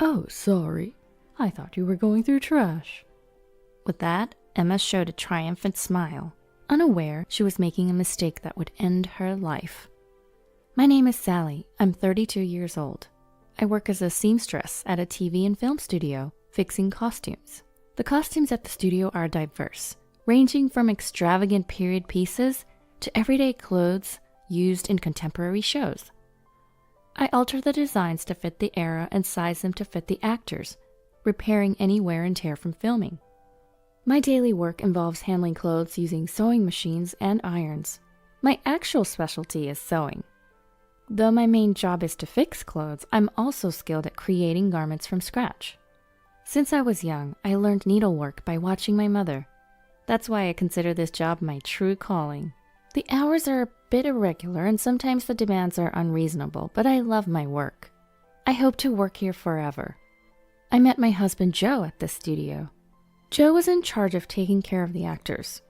Oh, sorry. I thought you were going through trash. With that, Emma showed a triumphant smile, unaware she was making a mistake that would end her life. My name is Sally. I'm 32 years old. I work as a seamstress at a TV and film studio, fixing costumes. The costumes at the studio are diverse, ranging from extravagant period pieces to everyday clothes used in contemporary shows. I alter the designs to fit the era and size them to fit the actors, repairing any wear and tear from filming. My daily work involves handling clothes using sewing machines and irons. My actual specialty is sewing. Though my main job is to fix clothes, I'm also skilled at creating garments from scratch. Since I was young, I learned needlework by watching my mother. That's why I consider this job my true calling. The hours are a bit irregular and sometimes the demands are unreasonable, but I love my work. I hope to work here forever. I met my husband Joe at this studio. Joe was in charge of taking care of the actors.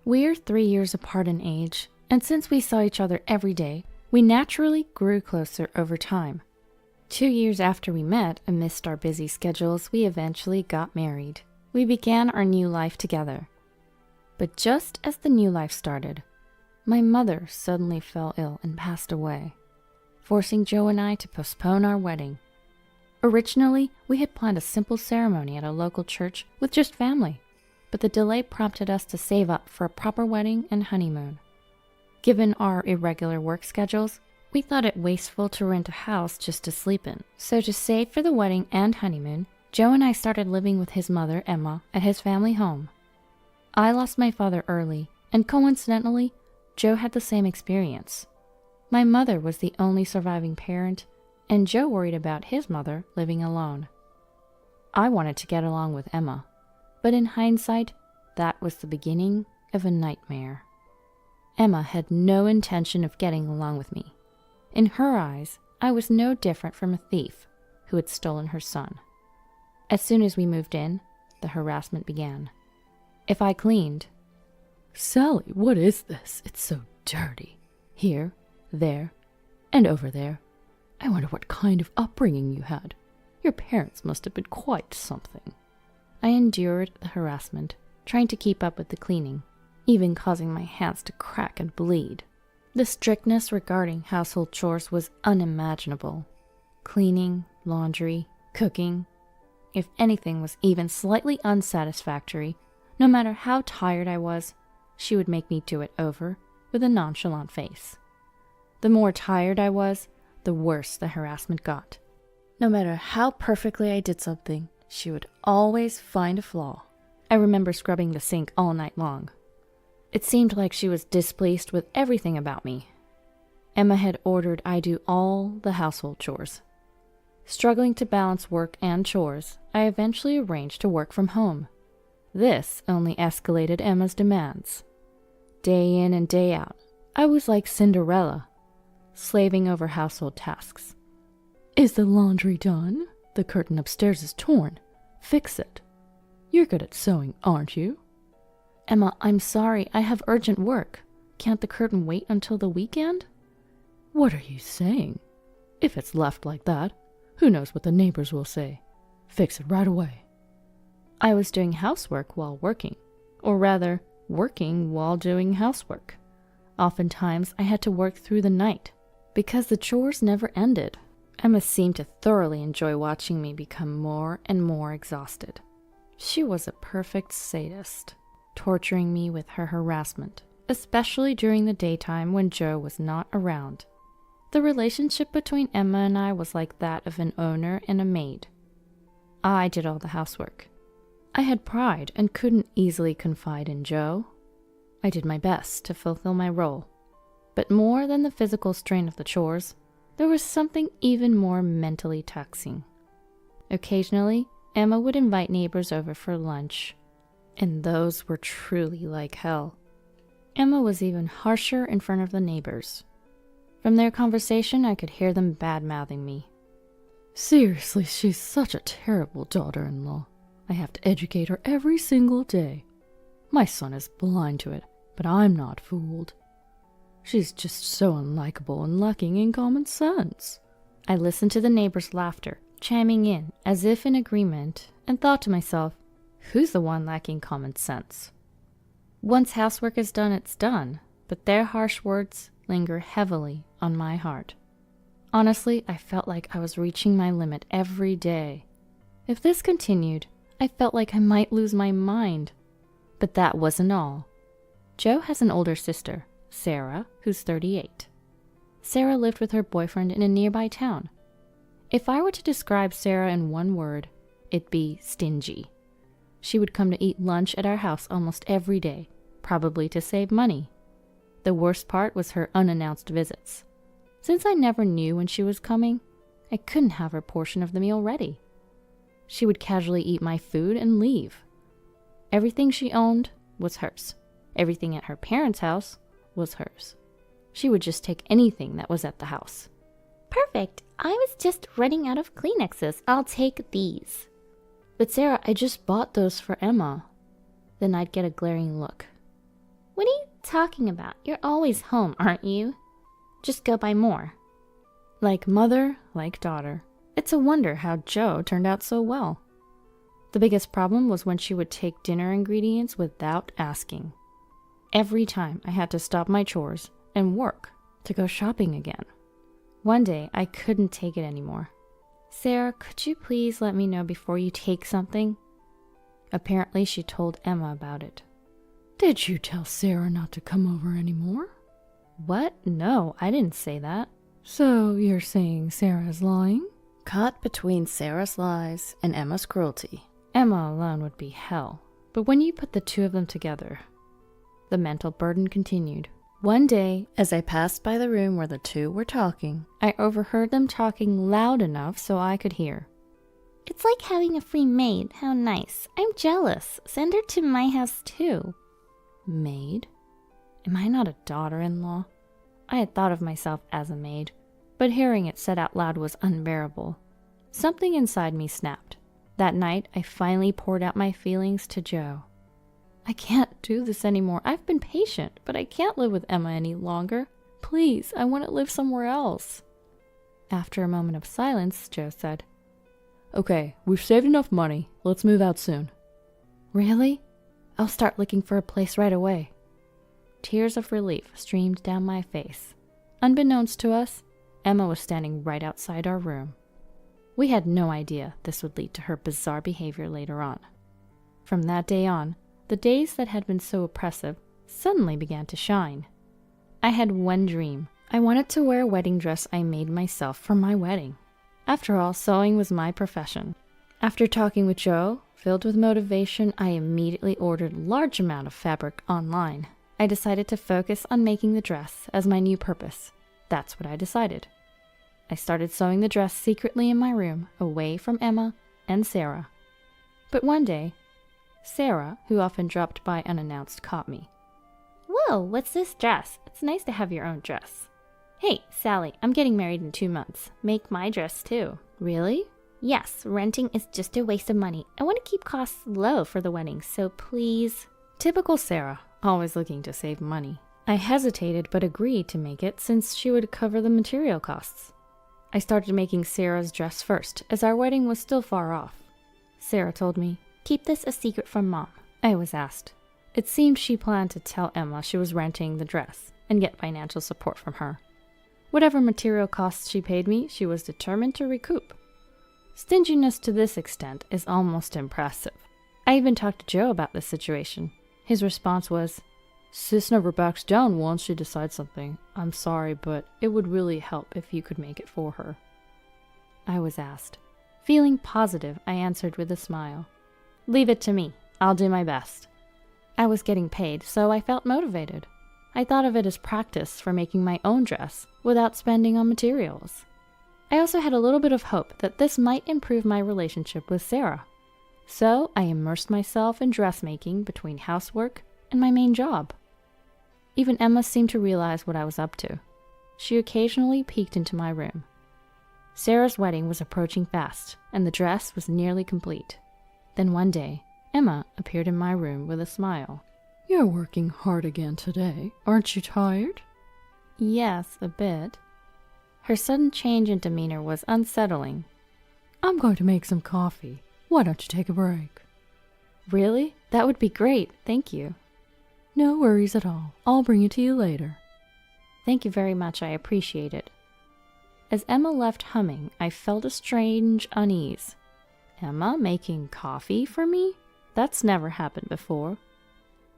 We're 3 years apart in age, and since we saw each other every day, we naturally grew closer over time. 2 years after we met, amidst our busy schedules, we eventually got married. We began our new life together. But just as the new life started, my mother suddenly fell ill and passed away, forcing Joe and I to postpone our wedding. Originally, we had planned a simple ceremony at a local church with just family, but the delay prompted us to save up for a proper wedding and honeymoon. Given our irregular work schedules, we thought it wasteful to rent a house just to sleep in. So to save for the wedding and honeymoon, Joe and I started living with his mother, Emma, at his family home. I lost my father early, and coincidentally, Joe had the same experience. My mother was the only surviving parent, and Joe worried about his mother living alone. I wanted to get along with Emma, but in hindsight, that was the beginning of a nightmare. Emma had no intention of getting along with me. In her eyes, I was no different from a thief who had stolen her son. As soon as we moved in, the harassment began. If I cleaned, "Sally, what is this? It's so dirty. Here, there, and over there. I wonder what kind of upbringing you had. Your parents must have been quite something." I endured the harassment, trying to keep up with the cleaning, even causing my hands to crack and bleed. The strictness regarding household chores was unimaginable. Cleaning, laundry, cooking. If anything was even slightly unsatisfactory, no matter how tired I was, she would make me do it over with a nonchalant face. The more tired I was, the worse the harassment got. No matter how perfectly I did something, she would always find a flaw. I remember scrubbing the sink all night long. It seemed like she was displeased with everything about me. Emma had ordered I do all the household chores. Struggling to balance work and chores, I eventually arranged to work from home. This only escalated Emma's demands. Day in and day out, I was like Cinderella, slaving over household tasks. "Is the laundry done? The curtain upstairs is torn. Fix it. You're good at sewing, aren't you?" "Emma, I'm sorry, I have urgent work. Can't the curtain wait until the weekend?" "What are you saying? If it's left like that, who knows what the neighbors will say? Fix it right away." I was doing housework while working, or rather, working while doing housework. Oftentimes, I had to work through the night, because the chores never ended. Emma seemed to thoroughly enjoy watching me become more and more exhausted. She was a perfect sadist, torturing me with her harassment, especially during the daytime when Joe was not around. The relationship between Emma and I was like that of an owner and a maid. I did all the housework. I had pride and couldn't easily confide in Joe. I did my best to fulfill my role, but more than the physical strain of the chores, there was something even more mentally taxing. Occasionally, Emma would invite neighbors over for lunch, and those were truly like hell. Emma was even harsher in front of the neighbors. From their conversation, I could hear them bad-mouthing me. "Seriously, she's such a terrible daughter-in-law. I have to educate her every single day. My son is blind to it, but I'm not fooled. She's just so unlikable and lacking in common sense." I listened to the neighbors' laughter, chiming in as if in agreement, and thought to myself, who's the one lacking common sense? Once housework is done, it's done, but their harsh words linger heavily on my heart. Honestly, I felt like I was reaching my limit every day. If this continued, I felt like I might lose my mind. But that wasn't all. Jo has an older sister, Sarah, who's 38. Sarah lived with her boyfriend in a nearby town. If I were to describe Sarah in one word, it'd be stingy. She would come to eat lunch at our house almost every day, probably to save money. The worst part was her unannounced visits. Since I never knew when she was coming, I couldn't have her portion of the meal ready. She would casually eat my food and leave. Everything she owned was hers. Everything at her parents' house was hers. She would just take anything that was at the house. Perfect. I was just running out of Kleenexes. I'll take these. But Sarah, I just bought those for Emma. Then I'd get a glaring look. What are you talking about? You're always home, aren't you? Just go buy more. Like mother, like daughter. It's a wonder how Jo turned out so well. The biggest problem was when she would take dinner ingredients without asking. Every time I had to stop my chores and work to go shopping again. One day, I couldn't take it anymore. Sarah, could you please let me know before you take something? Apparently, she told Emma about it. Did you tell Sarah not to come over anymore? What? No, I didn't say that. So you're saying Sarah's lying? Caught between Sarah's lies and Emma's cruelty. Emma alone would be hell. But when you put the two of them together, the mental burden continued. One day, as I passed by the room where the two were talking, I overheard them talking loud enough so I could hear. It's like having a free maid. How nice. I'm jealous. Send her to my house too. Maid? Am I not a daughter-in-law? I had thought of myself as a maid, but hearing it said out loud was unbearable. Something inside me snapped. That night, I finally poured out my feelings to Jo. I can't do this anymore. I've been patient, but I can't live with Emma any longer. Please, I want to live somewhere else. After a moment of silence, Jo said, Okay, we've saved enough money. Let's move out soon. Really? I'll start looking for a place right away. Tears of relief streamed down my face. Unbeknownst to us, Emma was standing right outside our room. We had no idea this would lead to her bizarre behavior later on. From that day on, the days that had been so oppressive suddenly began to shine. I had one dream. I wanted to wear a wedding dress I made myself for my wedding. After all, sewing was my profession. After talking with Jo, filled with motivation, I immediately ordered a large amount of fabric online. I decided to focus on making the dress as my new purpose. That's what I decided. I started sewing the dress secretly in my room, away from Emma and Sarah. But one day, Sarah, who often dropped by unannounced, caught me. Whoa, what's this dress? It's nice to have your own dress. Hey, Sally, I'm getting married in 2 months. Make my dress too. Really? Yes, renting is just a waste of money. I want to keep costs low for the wedding, so please. Typical Sarah, always looking to save money. I hesitated but agreed to make it since she would cover the material costs. I started making Sarah's dress first, as our wedding was still far off. Sarah told me, Keep this a secret from Mom. I was asked. It seemed she planned to tell Emma she was renting the dress and get financial support from her. Whatever material costs she paid me, she was determined to recoup. Stinginess to this extent is almost impressive. I even talked to Jo about this situation. His response was, Sis never backs down once she decides something. I'm sorry, but it would really help if you could make it for her. I was asked. Feeling positive, I answered with a smile. Leave it to me. I'll do my best. I was getting paid, so I felt motivated. I thought of it as practice for making my own dress without spending on materials. I also had a little bit of hope that this might improve my relationship with Sarah. So I immersed myself in dressmaking between housework and my main job. Even Emma seemed to realize what I was up to. She occasionally peeked into my room. Sarah's wedding was approaching fast, and the dress was nearly complete. Then one day, Emma appeared in my room with a smile. You're working hard again today. Aren't you tired? Yes, a bit. Her sudden change in demeanor was unsettling. I'm going to make some coffee. Why don't you take a break? Really? That would be great, thank you. No worries at all. I'll bring it to you later. Thank you very much, I appreciate it. As Emma left humming, I felt a strange unease. Emma making coffee for me? That's never happened before.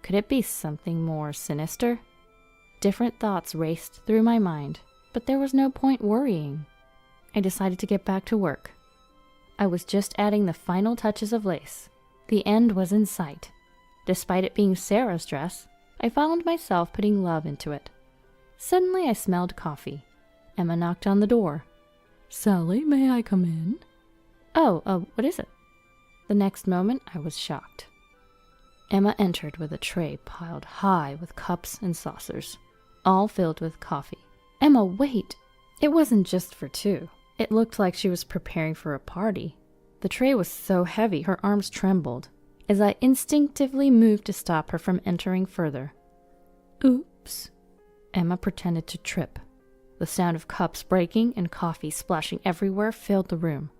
Could it be something more sinister? Different thoughts raced through my mind, but there was no point worrying. I decided to get back to work. I was just adding the final touches of lace. The end was in sight. Despite it being Sarah's dress, I found myself putting love into it. Suddenly I smelled coffee. Emma knocked on the door. Sally, may I come in? Oh, what is it? The next moment I was shocked. Emma entered with a tray piled high with cups and saucers, all filled with coffee. Emma, wait! It wasn't just for two. It looked like she was preparing for a party. The tray was so heavy her arms trembled, as I instinctively moved to stop her from entering further. Oops. Emma pretended to trip. The sound of cups breaking and coffee splashing everywhere filled the room.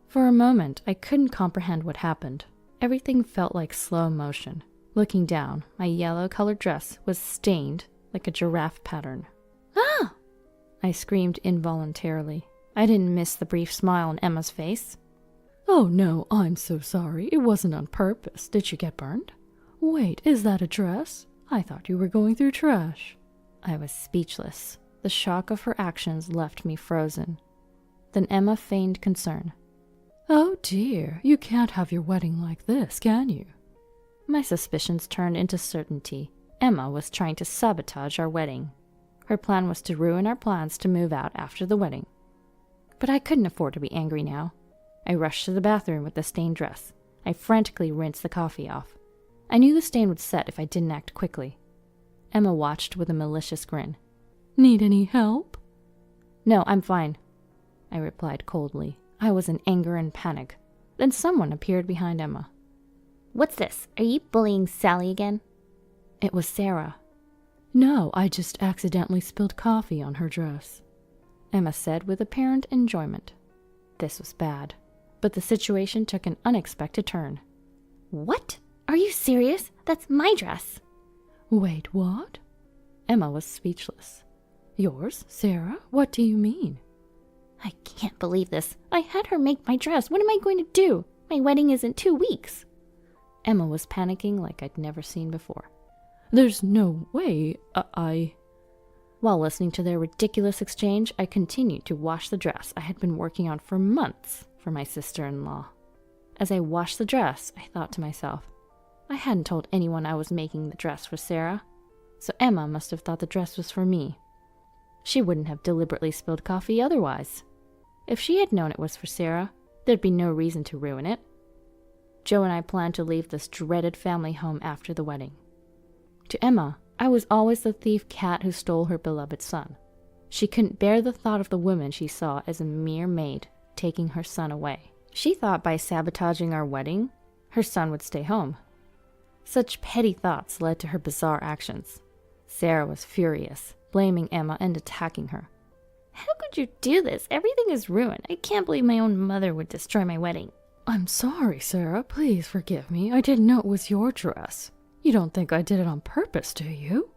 For a moment, I couldn't comprehend what happened. Everything felt like slow motion. Looking down, my yellow-colored dress was stained like a giraffe pattern. Ah! I screamed involuntarily. I didn't miss the brief smile on Emma's face. Oh no, I'm so sorry. It wasn't on purpose. Did you get burned? Wait, is that a dress? I thought you were going through trash. I was speechless. The shock of her actions left me frozen. Then Emma feigned concern. Oh dear, you can't have your wedding like this, can you? My suspicions turned into certainty. Emma was trying to sabotage our wedding. Her plan was to ruin our plans to move out after the wedding. But I couldn't afford to be angry now. I rushed to the bathroom with the stained dress. I frantically rinsed the coffee off. I knew the stain would set if I didn't act quickly. Emma watched with a malicious grin. Need any help? No, I'm fine, I replied coldly. I was in anger and panic. Then someone appeared behind Emma. What's this? Are you bullying Sally again? It was Sarah. No, I just accidentally spilled coffee on her dress, Emma said with apparent enjoyment. This was bad, but the situation took an unexpected turn. What? Are you serious? That's my dress. Wait, what? Emma was speechless. Yours, Sarah? What do you mean? I can't believe this. I had her make my dress. What am I going to do? My wedding is in 2 weeks. Emma was panicking like I'd never seen before. There's no way. While listening to their ridiculous exchange, I continued to wash the dress I had been working on for months for my sister-in-law. As I washed the dress, I thought to myself, I hadn't told anyone I was making the dress for Sarah, so Emma must have thought the dress was for me. She wouldn't have deliberately spilled coffee otherwise. If she had known it was for Sarah, there'd be no reason to ruin it. Joe and I planned to leave this dreaded family home after the wedding. To Emma, I was always the thief cat who stole her beloved son. She couldn't bear the thought of the woman she saw as a mere maid taking her son away. She thought by sabotaging our wedding, her son would stay home. Such petty thoughts led to her bizarre actions. Sarah was furious, blaming Emma and attacking her. How could you do this? Everything is ruined. I can't believe my own mother would destroy my wedding. I'm sorry, Sarah. Please forgive me. I didn't know it was your dress. You don't think I did it on purpose, do you?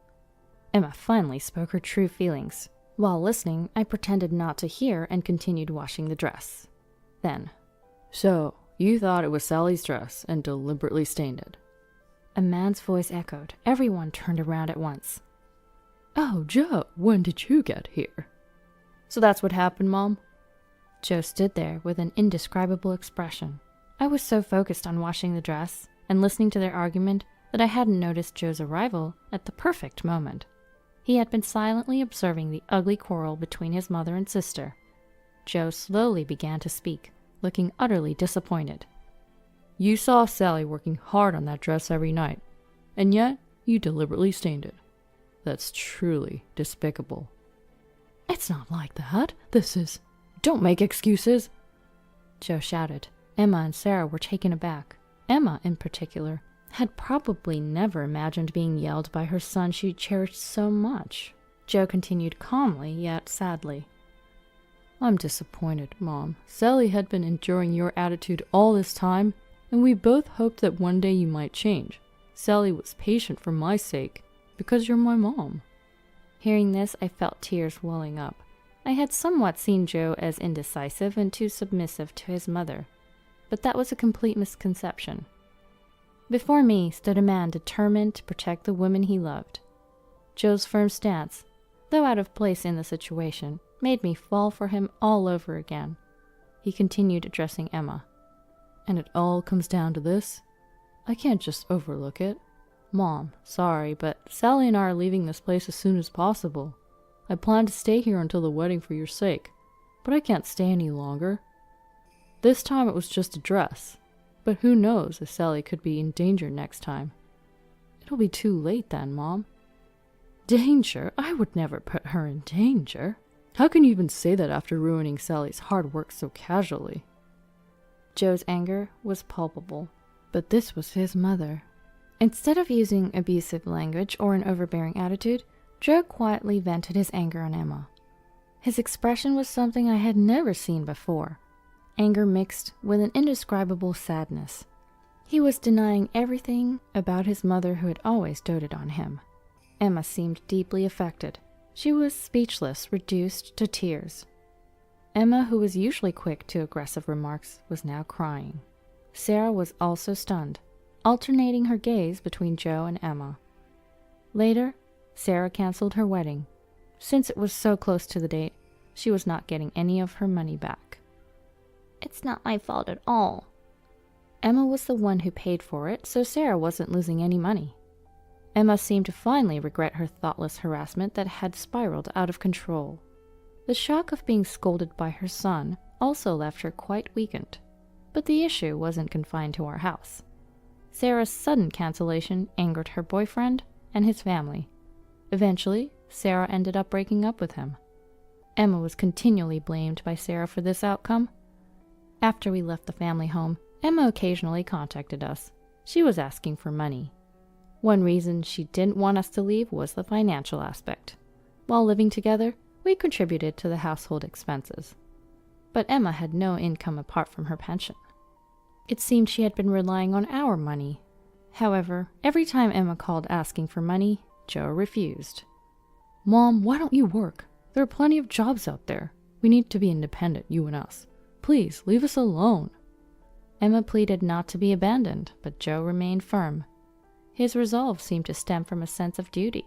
Emma finally spoke her true feelings. While listening, I pretended not to hear and continued washing the dress. Then, so, you thought it was Sally's dress and deliberately stained it? A man's voice echoed. Everyone turned around at once. Oh, Joe, when did you get here? So that's what happened, Mom? Joe stood there with an indescribable expression. I was so focused on washing the dress and listening to their argument that I hadn't noticed Joe's arrival at the perfect moment. He had been silently observing the ugly quarrel between his mother and sister. Joe slowly began to speak, looking utterly disappointed. You saw Sally working hard on that dress every night, and yet you deliberately stained it. That's truly despicable. It's not like that. This is... Don't make excuses, Joe shouted. Emma and Sarah were taken aback. Emma, in particular, had probably never imagined being yelled by her son she cherished so much. Joe continued calmly, yet sadly. I'm disappointed, Mom. Sally had been enduring your attitude all this time, and we both hoped that one day you might change. Sally was patient for my sake, because you're my mom. Hearing this, I felt tears welling up. I had somewhat seen Joe as indecisive and too submissive to his mother, but that was a complete misconception. Before me stood a man determined to protect the woman he loved. Joe's firm stance, though out of place in the situation, made me fall for him all over again. He continued addressing Emma. And it all comes down to this? I can't just overlook it. Mom, sorry, but Sally and I are leaving this place as soon as possible. I plan to stay here until the wedding for your sake, but I can't stay any longer. This time it was just a dress, but who knows if Sally could be in danger next time. It'll be too late then, Mom. Danger? I would never put her in danger. How can you even say that after ruining Sally's hard work so casually? Joe's anger was palpable, but this was his mother. Instead of using abusive language or an overbearing attitude, Joe quietly vented his anger on Emma. His expression was something I had never seen before, anger mixed with an indescribable sadness. He was denying everything about his mother who had always doted on him. Emma seemed deeply affected. She was speechless, reduced to tears. Emma, who was usually quick to aggressive remarks, was now crying. Sarah was also stunned, alternating her gaze between Joe and Emma. Later, Sarah canceled her wedding. Since it was so close to the date, she was not getting any of her money back. It's not my fault at all. Emma was the one who paid for it, so Sarah wasn't losing any money. Emma seemed to finally regret her thoughtless harassment that had spiraled out of control. The shock of being scolded by her son also left her quite weakened. But the issue wasn't confined to our house. Sarah's sudden cancellation angered her boyfriend and his family. Eventually, Sarah ended up breaking up with him. Emma was continually blamed by Sarah for this outcome. After we left the family home, Emma occasionally contacted us. She was asking for money. One reason she didn't want us to leave was the financial aspect. While living together, we contributed to the household expenses. But Emma had no income apart from her pension. It seemed she had been relying on our money. However, every time Emma called asking for money, Joe refused. Mom, why don't you work? There are plenty of jobs out there. We need to be independent, you and us. Please, leave us alone. Emma pleaded not to be abandoned, but Joe remained firm. His resolve seemed to stem from a sense of duty.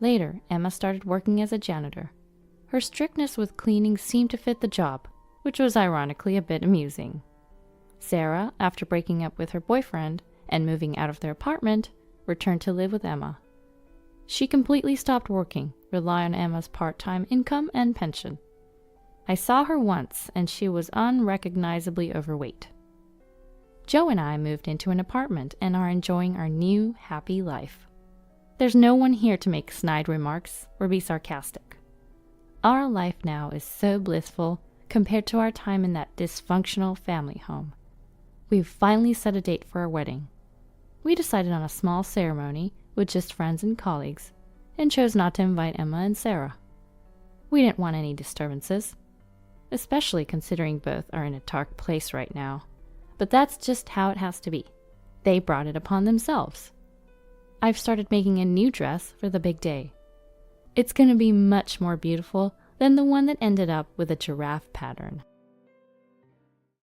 Later, Emma started working as a janitor. Her strictness with cleaning seemed to fit the job, which was ironically a bit amusing. Sarah, after breaking up with her boyfriend and moving out of their apartment, returned to live with Emma. She completely stopped working, relying on Emma's part-time income and pension. I saw her once, and she was unrecognizably overweight. Joe and I moved into an apartment and are enjoying our new, happy life. There's no one here to make snide remarks or be sarcastic. Our life now is so blissful compared to our time in that dysfunctional family home. We've finally set a date for our wedding. We decided on a small ceremony with just friends and colleagues, and chose not to invite Emma and Sarah. We didn't want any disturbances, especially considering both are in a dark place right now. But that's just how it has to be. They brought it upon themselves. I've started making a new dress for the big day. It's going to be much more beautiful than the one that ended up with a giraffe pattern.